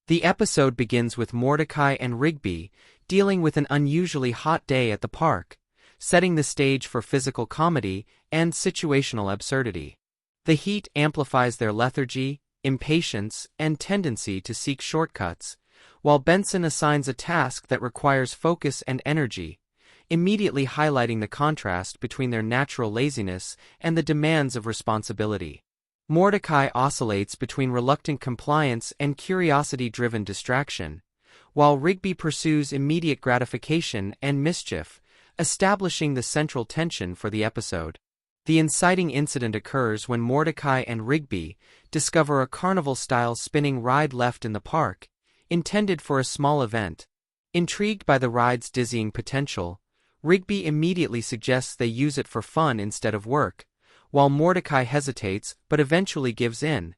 The episode begins with Mordecai and Rigby dealing with an unusually hot day at the park, setting the stage for physical comedy and situational absurdity. The heat amplifies their lethargy, impatience, and tendency to seek shortcuts, while Benson assigns a task that requires focus and energy, immediately highlighting the contrast between their natural laziness and the demands of responsibility. Mordecai oscillates between reluctant compliance and curiosity-driven distraction, while Rigby pursues immediate gratification and mischief, establishing the central tension for the episode. The inciting incident occurs when Mordecai and Rigby discover a carnival-style spinning ride left in the park, intended for a small event. Intrigued by the ride's dizzying potential, Rigby immediately suggests they use it for fun instead of work, while Mordecai hesitates but eventually gives in,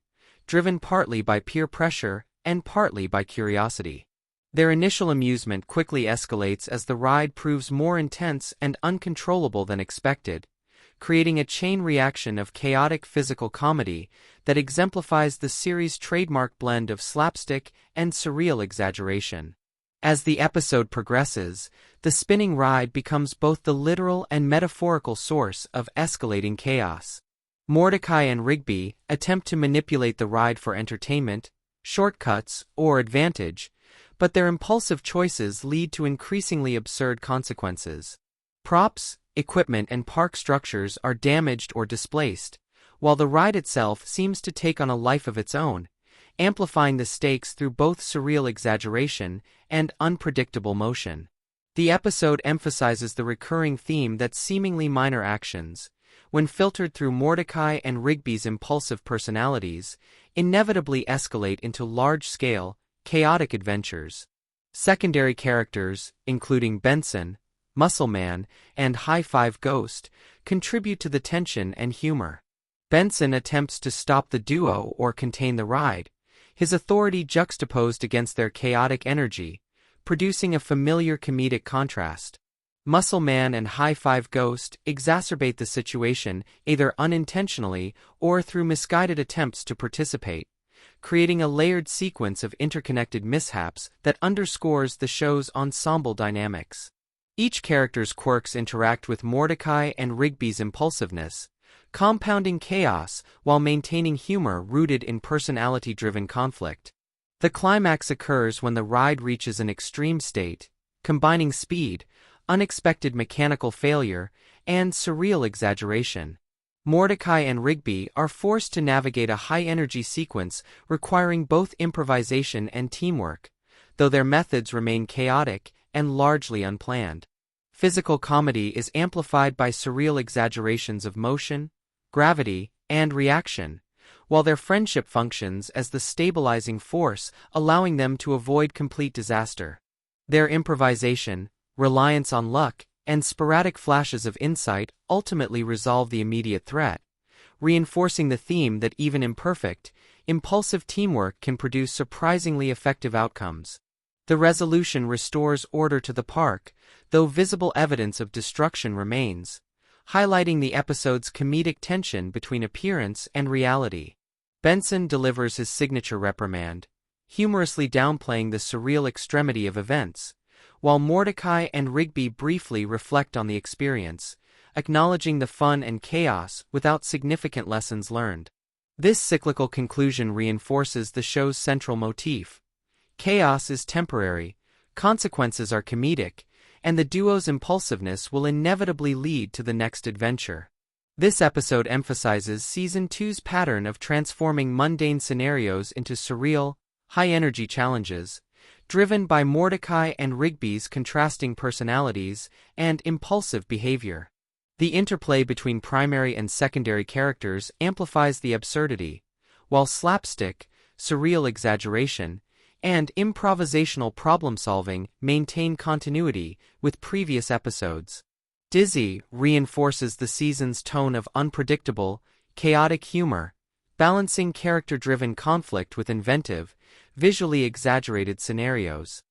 driven partly by peer pressure and partly by curiosity. Their initial amusement quickly escalates as the ride proves more intense and uncontrollable than expected, creating a chain reaction of chaotic physical comedy that exemplifies the series' trademark blend of slapstick and surreal exaggeration. As the episode progresses, the spinning ride becomes both the literal and metaphorical source of escalating chaos. Mordecai and Rigby attempt to manipulate the ride for entertainment, shortcuts, or advantage, but their impulsive choices lead to increasingly absurd consequences. Props, equipment, and park structures are damaged or displaced, while the ride itself seems to take on a life of its own, amplifying the stakes through both surreal exaggeration and unpredictable motion. The episode emphasizes the recurring theme that seemingly minor actions, when filtered through Mordecai and Rigby's impulsive personalities, inevitably escalate into large-scale, chaotic adventures. Secondary characters, including Benson, Muscle Man, and High Five Ghost, contribute to the tension and humor. Benson attempts to stop the duo or contain the ride, his authority juxtaposed against their chaotic energy, producing a familiar comedic contrast. Muscle Man and High Five Ghost exacerbate the situation either unintentionally or through misguided attempts to participate, creating a layered sequence of interconnected mishaps that underscores the show's ensemble dynamics. Each character's quirks interact with Mordecai and Rigby's impulsiveness, compounding chaos while maintaining humor rooted in personality-driven conflict. The climax occurs when the ride reaches an extreme state, combining speed, unexpected mechanical failure, and surreal exaggeration. Mordecai and Rigby are forced to navigate a high-energy sequence requiring both improvisation and teamwork, though their methods remain chaotic and largely unplanned. Physical comedy is amplified by surreal exaggerations of motion, gravity, and reaction, while their friendship functions as the stabilizing force, allowing them to avoid complete disaster. Their improvisation, reliance on luck, and sporadic flashes of insight ultimately resolve the immediate threat, reinforcing the theme that even imperfect, impulsive teamwork can produce surprisingly effective outcomes. The resolution restores order to the park, though visible evidence of destruction remains, highlighting the episode's comedic tension between appearance and reality. Benson delivers his signature reprimand, humorously downplaying the surreal extremity of events, while Mordecai and Rigby briefly reflect on the experience, acknowledging the fun and chaos without significant lessons learned. This cyclical conclusion reinforces the show's central motif. Chaos is temporary, consequences are comedic, and the duo's impulsiveness will inevitably lead to the next adventure. This episode emphasizes Season 2's pattern of transforming mundane scenarios into surreal, high-energy challenges, driven by Mordecai and Rigby's contrasting personalities and impulsive behavior. The interplay between primary and secondary characters amplifies the absurdity, while slapstick, surreal exaggeration, and improvisational problem-solving maintain continuity with previous episodes. Dizzy reinforces the season's tone of unpredictable, chaotic humor, balancing character-driven conflict with inventive, visually exaggerated scenarios.